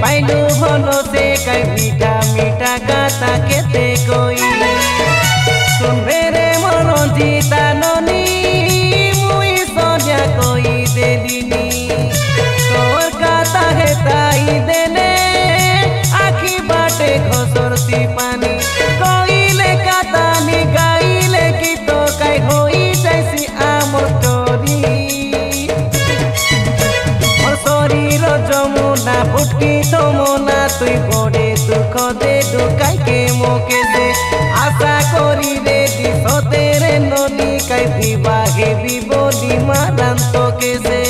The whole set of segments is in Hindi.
पाइलू भलो से कई मीठा मीठा गाता केते कोई सुनबे रे मनो जीता ननी मुई सोनिया कोई देलिनी तोर गाता है ताई देने आखी बाटे घसरती पानी कोइले कातानी गाइले की तो कई होई जैसी आमर टोरी और शरीर जमुना फुटकी तमुना तुई बड़े दुख दे दुकाई के मोके से आशा करी रे दिसते रे ननी कई विवाहे विबोली मारान तो के से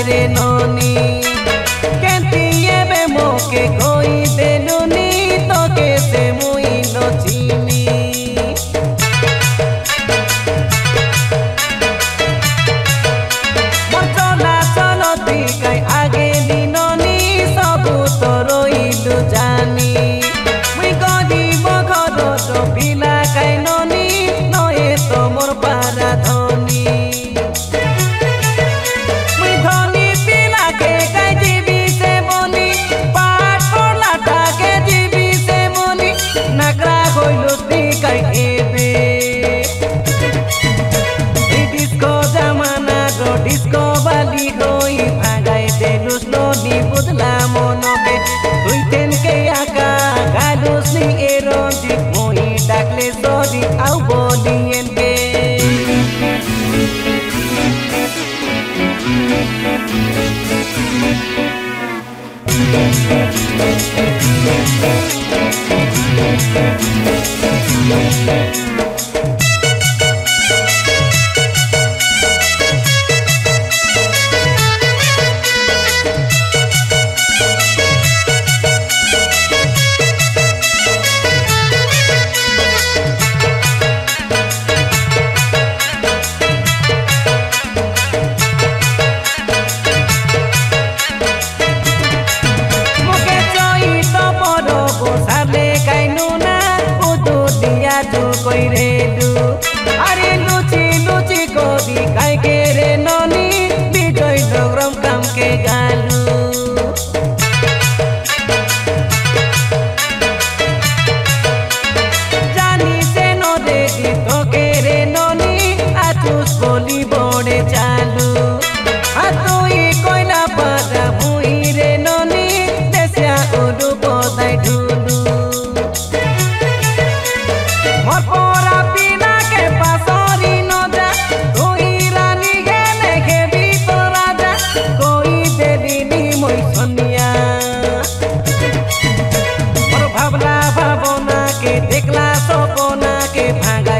रे ननी केंतिए बे मोके कोई देलुनी तो के से मुई नचिनी चला चलती कई आगे दिननी सब तो रोइलु जानी मुई गरीब घर तो पिला कई ननी नए तो मोर पारा धनी डिस्को बाली होई भागाई देलुस नदी बुदला मनके दुई तेन के आका गालुस नि एरोजी मोई डाकले सरी आउ बोलियन के कोई रे दू अरे लुची लुची को दिखाई के रे ननी बिजय डगरम काम के गालू जानी से न देखी तो के रे ननी आचुस बोली बड़े चालू हाथोई कोयला पादा मुई रे ननी देशा उडू पदाई ढूलू मोरा पीना के पासरी न जा कोई रानी गेले के भी तो राजा कोई देलिनी मोई सोनिया और भावना भावना के देखला सपना के भागा